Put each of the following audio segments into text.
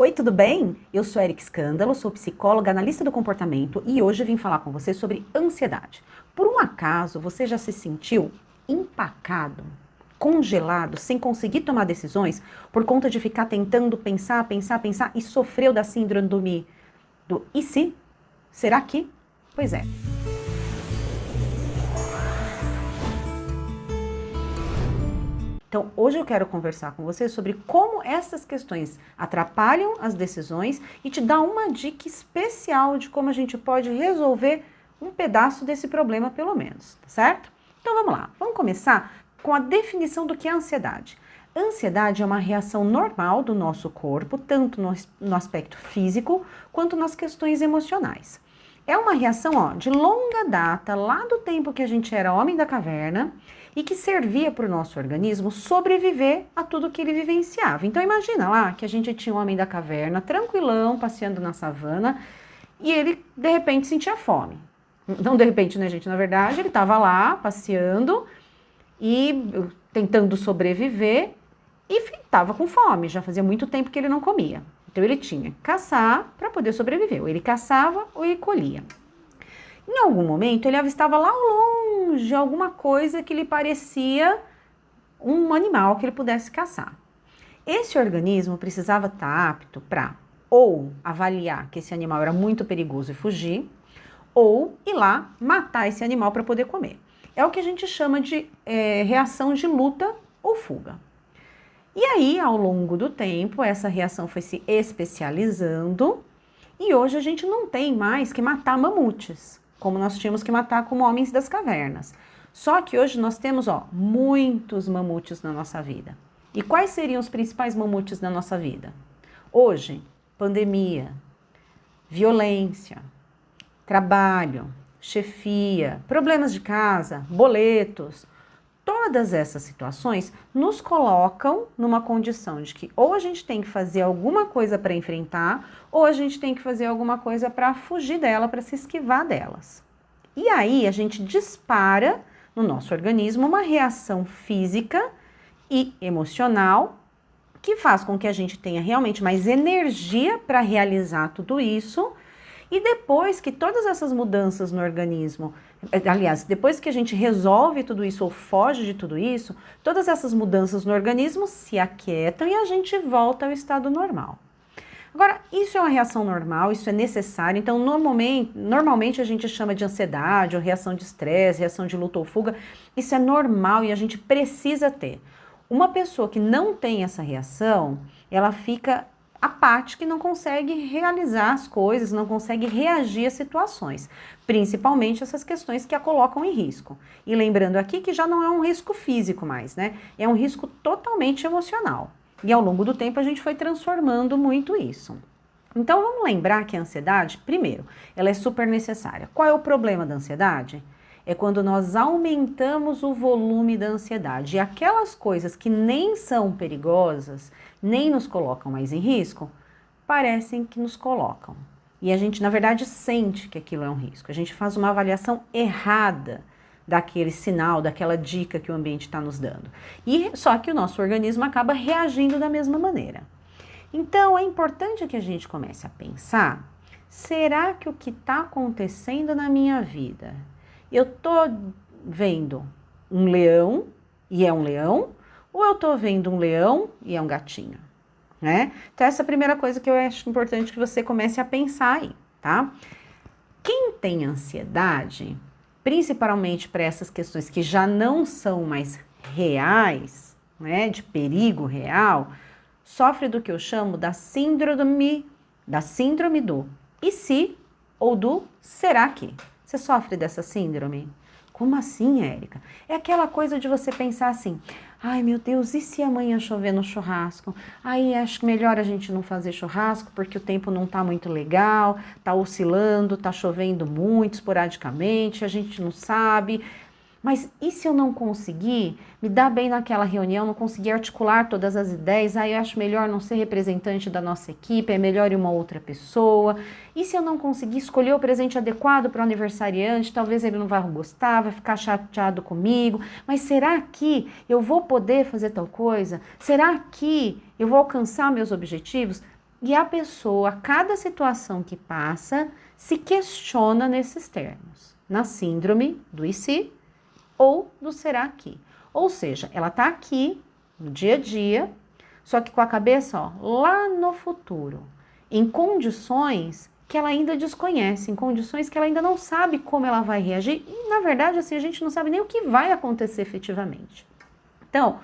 Oi, tudo bem? Eu sou Eric Scandalo, sou psicóloga, analista do comportamento e hoje vim falar com você sobre ansiedade. Por um acaso, você já se sentiu empacado, congelado, sem conseguir tomar decisões por conta de ficar tentando pensar e sofreu da síndrome do e se? Será que? Pois é. Então, hoje eu quero conversar com você sobre como essas questões atrapalham as decisões e te dar uma dica especial de como a gente pode resolver um pedaço desse problema, pelo menos, tá certo? Então vamos lá, vamos começar com a definição do que é ansiedade. Ansiedade é uma reação normal do nosso corpo, tanto no aspecto físico quanto nas questões emocionais. É uma reação de longa data, lá do tempo que a gente era homem da caverna, e que servia para o nosso organismo sobreviver a tudo que ele vivenciava. Então imagina lá que a gente tinha um homem da caverna, tranquilão, passeando na savana, e ele de repente sentia fome. Não de repente, né, gente? Na verdade, ele estava lá passeando e tentando sobreviver e estava com fome. Já fazia muito tempo que ele não comia. Então ele tinha que caçar para poder sobreviver. Ou ele caçava ou ele colhia. Em algum momento ele avistava lá ao longe alguma coisa que lhe parecia um animal que ele pudesse caçar. Esse organismo precisava estar apto para ou avaliar que esse animal era muito perigoso e fugir, ou ir lá matar esse animal para poder comer. É o que a gente chama de reação de luta ou fuga. E aí, ao longo do tempo, essa reação foi se especializando e hoje a gente não tem mais que matar mamutes, como nós tínhamos que matar como homens das cavernas. Só que hoje nós temos muitos mamutes na nossa vida. E quais seriam os principais mamutes na nossa vida? Hoje, pandemia, violência, trabalho, chefia, problemas de casa, boletos. Todas essas situações nos colocam numa condição de que ou a gente tem que fazer alguma coisa para enfrentar, ou a gente tem que fazer alguma coisa para fugir dela, para se esquivar delas. E aí a gente dispara no nosso organismo uma reação física e emocional que faz com que a gente tenha realmente mais energia para realizar tudo isso. E depois que todas essas mudanças no organismo, aliás, depois que a gente resolve tudo isso ou foge de tudo isso, todas essas mudanças no organismo se aquietam e a gente volta ao estado normal. Agora, isso é uma reação normal, isso é necessário, então normalmente a gente chama de ansiedade ou reação de estresse, reação de luta ou fuga, isso é normal e a gente precisa ter. Uma pessoa que não tem essa reação, ela fica apática e não consegue realizar as coisas, não consegue reagir às situações, principalmente essas questões que a colocam em risco. E lembrando aqui que já não é um risco físico mais, né? É um risco totalmente emocional. E ao longo do tempo a gente foi transformando muito isso. Então vamos lembrar que a ansiedade, primeiro, ela é super necessária. Qual é o problema da ansiedade? É quando nós aumentamos o volume da ansiedade. E aquelas coisas que nem são perigosas, nem nos colocam mais em risco, parecem que nos colocam. E a gente, na verdade, sente que aquilo é um risco. A gente faz uma avaliação errada daquele sinal, daquela dica que o ambiente está nos dando. E só que o nosso organismo acaba reagindo da mesma maneira. Então, é importante que a gente comece a pensar, será que o que está acontecendo na minha vida, eu tô vendo um leão e é um leão, ou eu tô vendo um leão e é um gatinho, né? Então essa é a primeira coisa que eu acho importante que você comece a pensar aí, tá? Quem tem ansiedade, principalmente para essas questões que já não são mais reais, né, de perigo real, sofre do que eu chamo da síndrome do e se ou do será que. Você sofre dessa síndrome? Como assim, Érica? É aquela coisa de você pensar assim, ai meu Deus, e se amanhã chover no churrasco? Aí acho melhor a gente não fazer churrasco porque o tempo não tá muito legal, tá oscilando, tá chovendo muito esporadicamente, a gente não sabe. Mas e se eu não conseguir me dar bem naquela reunião, não conseguir articular todas as ideias, aí eu acho melhor não ser representante da nossa equipe, é melhor ir uma outra pessoa. E se eu não conseguir escolher o presente adequado para o aniversariante, talvez ele não vai gostar, vai ficar chateado comigo, mas será que eu vou poder fazer tal coisa? Será que eu vou alcançar meus objetivos? E a pessoa, a cada situação que passa, se questiona nesses termos, na síndrome do e se ou do será que. Ou seja, ela está aqui no dia a dia, só que com a cabeça lá no futuro, em condições que ela ainda desconhece, em condições que ela ainda não sabe como ela vai reagir e, na verdade, assim, a gente não sabe nem o que vai acontecer efetivamente. Então,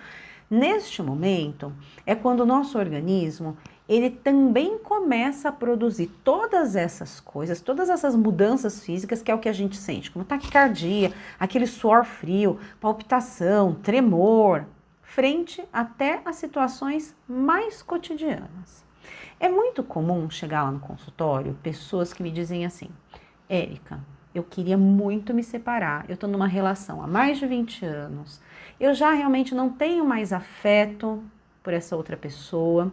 neste momento, é quando o nosso organismo, ele também começa a produzir todas essas coisas, todas essas mudanças físicas, que é o que a gente sente, como taquicardia, aquele suor frio, palpitação, tremor, frente até às situações mais cotidianas. É muito comum chegar lá no consultório pessoas que me dizem assim: Érica, eu queria muito me separar, eu estou numa relação há mais de 20 anos, eu já realmente não tenho mais afeto por essa outra pessoa,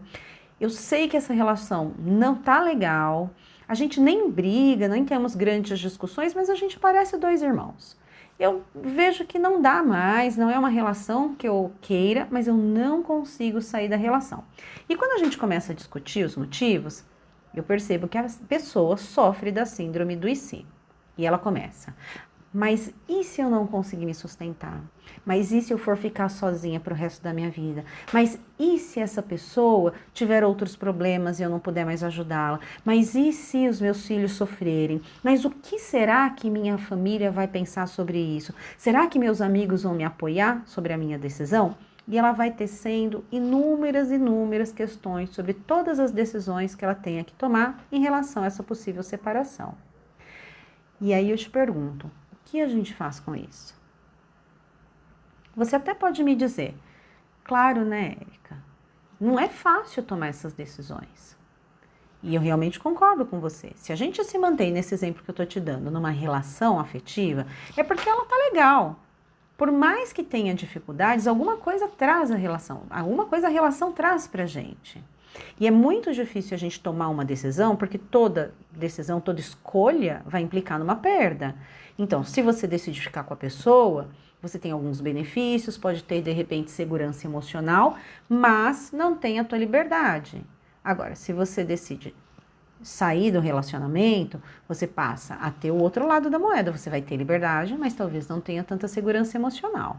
eu sei que essa relação não tá legal, a gente nem briga, nem temos grandes discussões, mas a gente parece dois irmãos. Eu vejo que não dá mais, não é uma relação que eu queira, mas eu não consigo sair da relação. E quando a gente começa a discutir os motivos, eu percebo que a pessoa sofre da síndrome do e se. E ela começa: mas e se eu não conseguir me sustentar? Mas e se eu for ficar sozinha para o resto da minha vida? Mas e se essa pessoa tiver outros problemas e eu não puder mais ajudá-la? Mas e se os meus filhos sofrerem? Mas o que será que minha família vai pensar sobre isso? Será que meus amigos vão me apoiar sobre a minha decisão? E ela vai tecendo inúmeras questões sobre todas as decisões que ela tenha que tomar em relação a essa possível separação. E aí eu te pergunto, o que a gente faz com isso? Você até pode me dizer: claro, né, Érica? Não é fácil tomar essas decisões. E eu realmente concordo com você. Se a gente se mantém nesse exemplo que eu estou te dando, numa relação afetiva, é porque ela tá legal. Por mais que tenha dificuldades, alguma coisa traz a relação, alguma coisa a relação traz pra gente. E é muito difícil a gente tomar uma decisão, porque toda decisão, toda escolha vai implicar numa perda. Então, se você decide ficar com a pessoa, você tem alguns benefícios, pode ter de repente segurança emocional, mas não tem a tua liberdade. Agora, se você decide sair do relacionamento, você passa a ter o outro lado da moeda. Você vai ter liberdade, mas talvez não tenha tanta segurança emocional.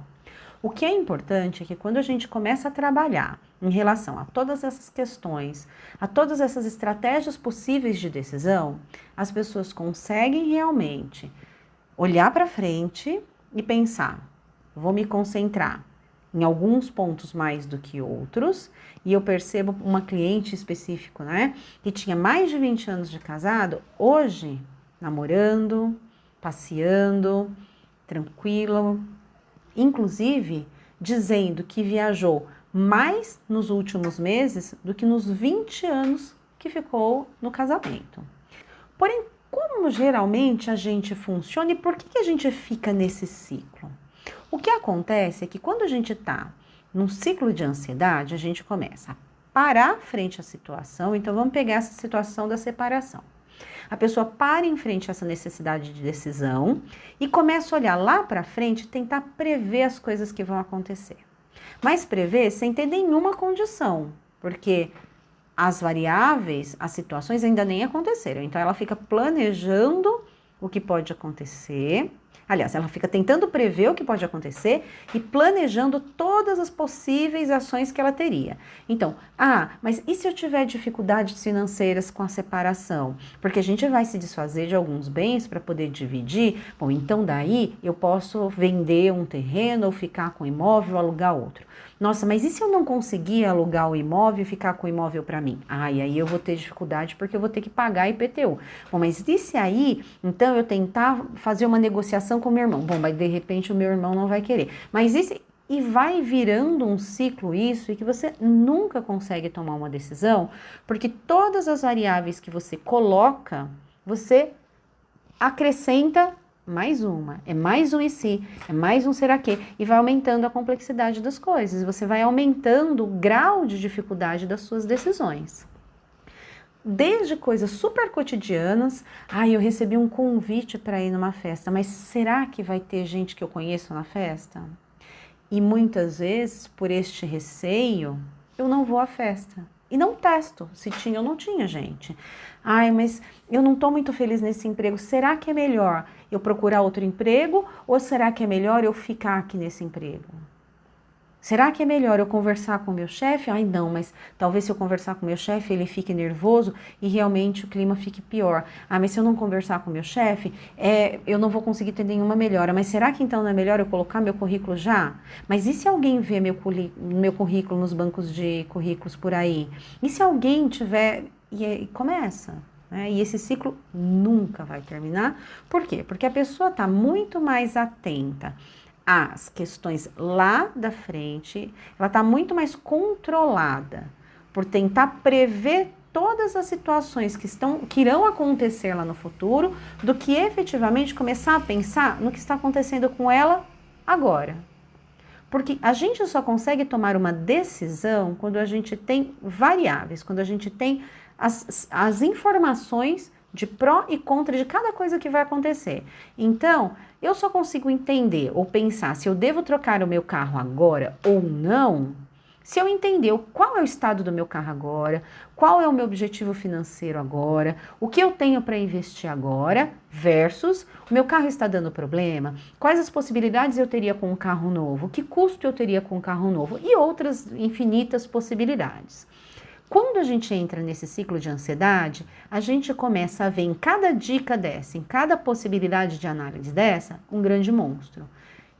O que é importante é que quando a gente começa a trabalhar em relação a todas essas questões, a todas essas estratégias possíveis de decisão, as pessoas conseguem realmente olhar para frente e pensar: vou me concentrar em alguns pontos mais do que outros. E eu percebo uma cliente específica, né, que tinha mais de 20 anos de casado, hoje namorando, passeando, tranquilo, inclusive dizendo que viajou mais nos últimos meses do que nos 20 anos que ficou no casamento. Porém, como geralmente a gente funciona e por que a gente fica nesse ciclo? O que acontece é que quando a gente está num ciclo de ansiedade, a gente começa a parar frente à situação. Então, vamos pegar essa situação da separação. A pessoa para em frente a essa necessidade de decisão e começa a olhar lá para frente e tentar prever as coisas que vão acontecer. Mas prever sem ter nenhuma condição, porque as variáveis, as situações ainda nem aconteceram. Então, ela fica planejando o que pode acontecer. Aliás, ela fica tentando prever o que pode acontecer e planejando todas as possíveis ações que ela teria. Então, mas e se eu tiver dificuldades financeiras com a separação? Porque a gente vai se desfazer de alguns bens para poder dividir. Bom, então daí eu posso vender um terreno ou ficar com o imóvel ou alugar outro. Nossa, mas e se eu não conseguir alugar o imóvel e ficar com o imóvel para mim? E aí eu vou ter dificuldade porque eu vou ter que pagar IPTU. Bom, mas e se aí, então, eu tentar fazer uma negociação com o meu irmão? Bom, mas de repente o meu irmão não vai querer. Mas e se... E vai virando um ciclo isso e que você nunca consegue tomar uma decisão, porque todas as variáveis que você coloca, você acrescenta mais uma, é mais um e se, é mais um será que, e vai aumentando a complexidade das coisas, você vai aumentando o grau de dificuldade das suas decisões. Desde coisas super cotidianas, eu recebi um convite para ir numa festa, mas será que vai ter gente que eu conheço na festa? E muitas vezes, por este receio, eu não vou à festa. e não testo se tinha ou não tinha, gente. Ai, mas eu não estou muito feliz nesse emprego. Será que é melhor eu procurar outro emprego ou será que é melhor eu ficar aqui nesse emprego? Será que é melhor eu conversar com o meu chefe? Ai, não, mas talvez se eu conversar com o meu chefe, ele fique nervoso e realmente o clima fique pior. Ah, mas se eu não conversar com o meu chefe, eu não vou conseguir ter nenhuma melhora. Mas será que então não é melhor eu colocar meu currículo já? Mas e se alguém vê meu currículo nos bancos de currículos por aí? E se alguém tiver... E começa, né? E esse ciclo nunca vai terminar. Por quê? Porque a pessoa está muito mais atenta as questões lá da frente, ela está muito mais controlada por tentar prever todas as situações que irão acontecer lá no futuro, do que efetivamente começar a pensar no que está acontecendo com ela agora. Porque a gente só consegue tomar uma decisão quando a gente tem variáveis, quando a gente tem as informações de pró e contra de cada coisa que vai acontecer. Então, eu só consigo entender ou pensar se eu devo trocar o meu carro agora ou não, se eu entender qual é o estado do meu carro agora, qual é o meu objetivo financeiro agora, o que eu tenho para investir agora, versus o meu carro está dando problema, quais as possibilidades eu teria com um carro novo, que custo eu teria com um carro novo e outras infinitas possibilidades. Quando a gente entra nesse ciclo de ansiedade, a gente começa a ver em cada dica dessa, em cada possibilidade de análise dessa, um grande monstro.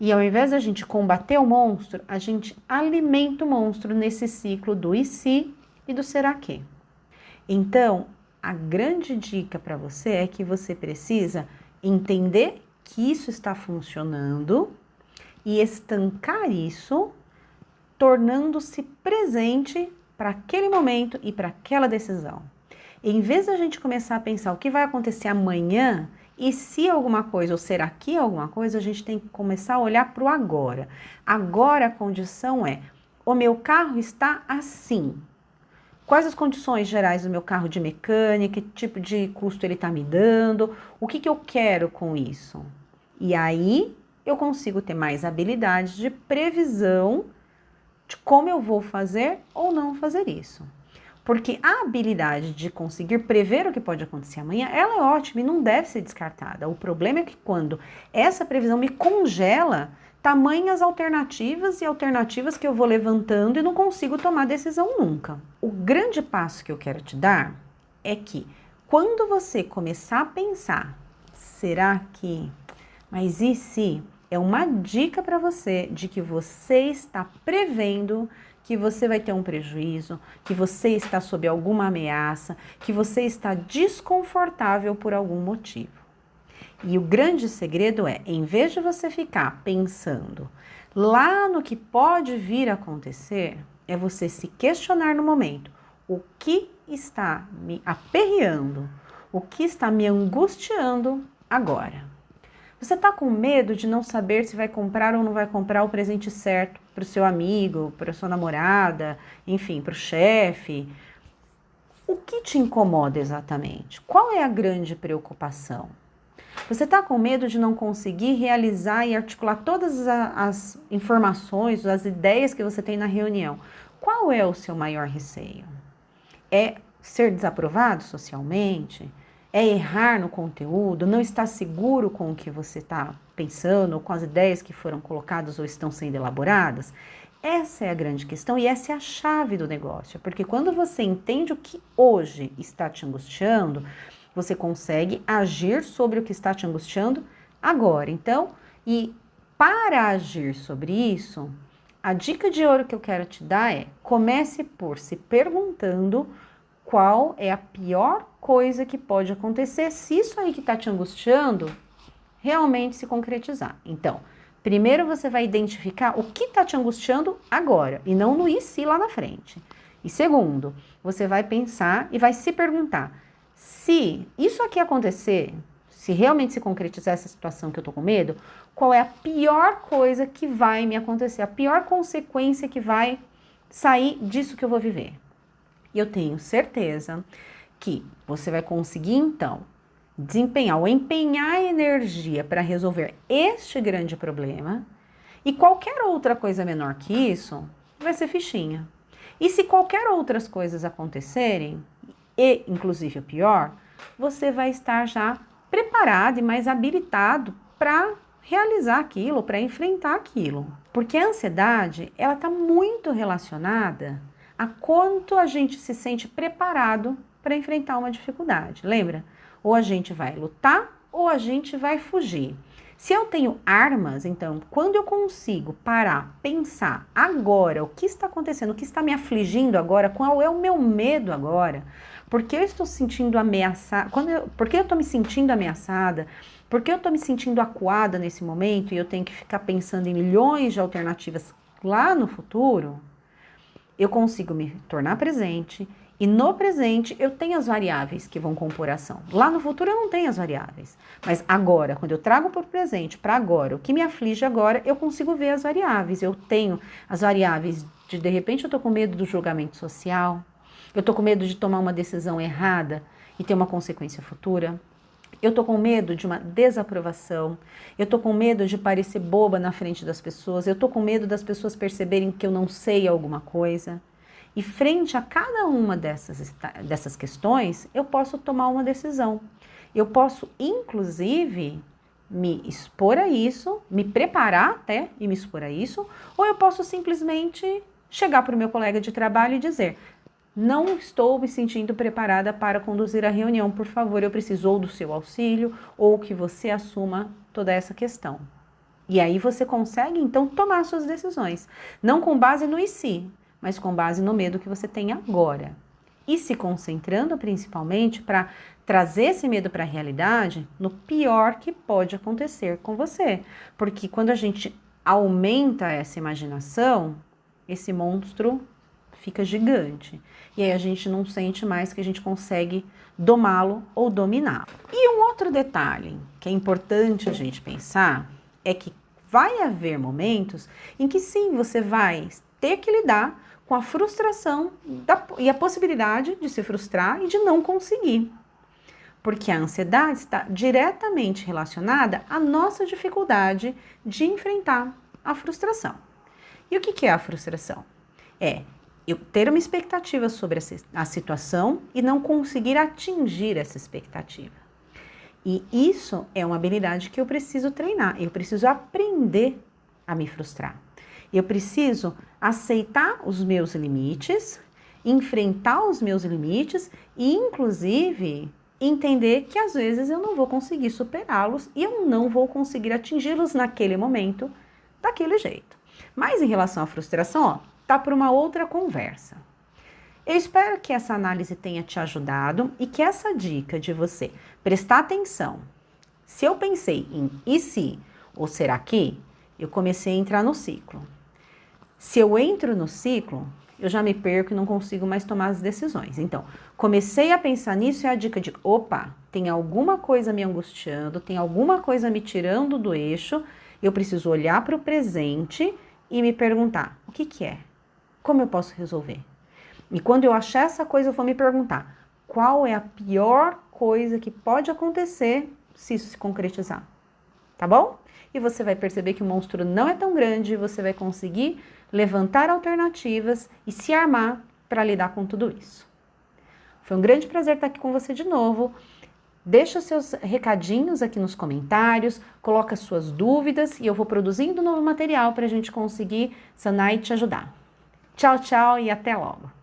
E ao invés da gente combater o monstro, a gente alimenta o monstro nesse ciclo do e se e do será que. Então, a grande dica para você é que você precisa entender que isso está funcionando e estancar isso, tornando-se presente para aquele momento e para aquela decisão. Em vez da gente começar a pensar o que vai acontecer amanhã e se alguma coisa ou será que alguma coisa, a gente tem que começar a olhar para o agora. Agora a condição é, o meu carro está assim. Quais as condições gerais do meu carro de mecânica, que tipo de custo ele está me dando, o que eu quero com isso? E aí eu consigo ter mais habilidade de previsão de como eu vou fazer ou não fazer isso. Porque a habilidade de conseguir prever o que pode acontecer amanhã, ela é ótima e não deve ser descartada. O problema é que quando essa previsão me congela tamanhas alternativas e alternativas que eu vou levantando e não consigo tomar decisão nunca. O grande passo que eu quero te dar é que quando você começar a pensar, será que, mas e se... É uma dica para você de que você está prevendo que você vai ter um prejuízo, que você está sob alguma ameaça, que você está desconfortável por algum motivo. E o grande segredo é, em vez de você ficar pensando lá no que pode vir a acontecer, é você se questionar no momento, o que está me aperreando, o que está me angustiando agora. Você está com medo de não saber se vai comprar ou não vai comprar o presente certo para o seu amigo, para a sua namorada, enfim, para o chefe? O que te incomoda exatamente? Qual é a grande preocupação? Você está com medo de não conseguir realizar e articular todas as informações, as ideias que você tem na reunião? Qual é o seu maior receio? É ser desaprovado socialmente? É errar no conteúdo, não estar seguro com o que você está pensando, ou com as ideias que foram colocadas ou estão sendo elaboradas? Essa é a grande questão e essa é a chave do negócio, porque quando você entende o que hoje está te angustiando, você consegue agir sobre o que está te angustiando agora. Então, e para agir sobre isso, a dica de ouro que eu quero te dar é: comece por se perguntando qual é a pior coisa que pode acontecer se isso aí que está te angustiando realmente se concretizar. Então, primeiro você vai identificar o que está te angustiando agora e não no e se lá na frente. E segundo, você vai pensar e vai se perguntar, se isso aqui acontecer, se realmente se concretizar essa situação que eu tô com medo, qual é a pior coisa que vai me acontecer, a pior consequência que vai sair disso que eu vou viver. E eu tenho certeza que você vai conseguir, então, desempenhar ou empenhar energia para resolver este grande problema e qualquer outra coisa menor que isso vai ser fichinha. E se qualquer outras coisas acontecerem, e inclusive o pior, você vai estar já preparado e mais habilitado para realizar aquilo, para enfrentar aquilo. Porque a ansiedade, ela está muito relacionada a quanto a gente se sente preparado para enfrentar uma dificuldade. Lembra? Ou a gente vai lutar ou a gente vai fugir. Se eu tenho armas, então, quando eu consigo parar, pensar agora o que está acontecendo, o que está me afligindo agora, qual é o meu medo agora, por que eu estou sentindo ameaçada, por que eu estou me sentindo ameaçada, por que eu estou me sentindo acuada nesse momento e eu tenho que ficar pensando em milhões de alternativas lá no futuro, eu consigo me tornar presente. E no presente eu tenho as variáveis que vão compor a ação. Lá no futuro eu não tenho as variáveis. Mas agora, quando eu trago para o presente, para agora, o que me aflige agora, eu consigo ver as variáveis. Eu tenho as variáveis de repente eu estou com medo do julgamento social, eu estou com medo de tomar uma decisão errada e ter uma consequência futura. Eu estou com medo de uma desaprovação, eu estou com medo de parecer boba na frente das pessoas, eu estou com medo das pessoas perceberem que eu não sei alguma coisa. E frente a cada uma dessas questões, eu posso tomar uma decisão. Eu posso, inclusive, me expor a isso, me preparar até e me expor a isso, ou eu posso simplesmente chegar para o meu colega de trabalho e dizer: não estou me sentindo preparada para conduzir a reunião, por favor, eu preciso ou do seu auxílio ou que você assuma toda essa questão. E aí você consegue, então, tomar suas decisões, não com base no e se, mas com base no medo que você tem agora. E se concentrando principalmente para trazer esse medo para a realidade no pior que pode acontecer com você. Porque quando a gente aumenta essa imaginação, esse monstro fica gigante. E aí a gente não sente mais que a gente consegue domá-lo ou dominá-lo. E um outro detalhe que é importante a gente pensar é que vai haver momentos em que sim, você vai ter que lidar com a frustração e a possibilidade de se frustrar e de não conseguir. Porque a ansiedade está diretamente relacionada à nossa dificuldade de enfrentar a frustração. E o que é a frustração? É eu ter uma expectativa sobre a situação e não conseguir atingir essa expectativa. E isso é uma habilidade que eu preciso treinar, eu preciso aprender a me frustrar. Eu preciso aceitar os meus limites, enfrentar os meus limites e, inclusive, entender que às vezes eu não vou conseguir superá-los e eu não vou conseguir atingi-los naquele momento, daquele jeito. Mas em relação à frustração, tá para uma outra conversa. Eu espero que essa análise tenha te ajudado e que essa dica de você prestar atenção. Se eu pensei em e se ou será que, eu comecei a entrar no ciclo. Se eu entro no ciclo, eu já me perco e não consigo mais tomar as decisões. Então, comecei a pensar nisso e a dica de, opa, tem alguma coisa me angustiando, tem alguma coisa me tirando do eixo, eu preciso olhar para o presente e me perguntar, o que é? Como eu posso resolver? E quando eu achar essa coisa, eu vou me perguntar, qual é a pior coisa que pode acontecer se isso se concretizar? Tá bom? E você vai perceber que o monstro não é tão grande, você vai conseguir levantar alternativas e se armar para lidar com tudo isso. Foi um grande prazer estar aqui com você de novo. Deixa seus recadinhos aqui nos comentários, coloca suas dúvidas e eu vou produzindo novo material para a gente conseguir sanar e te ajudar. Tchau, tchau e até logo!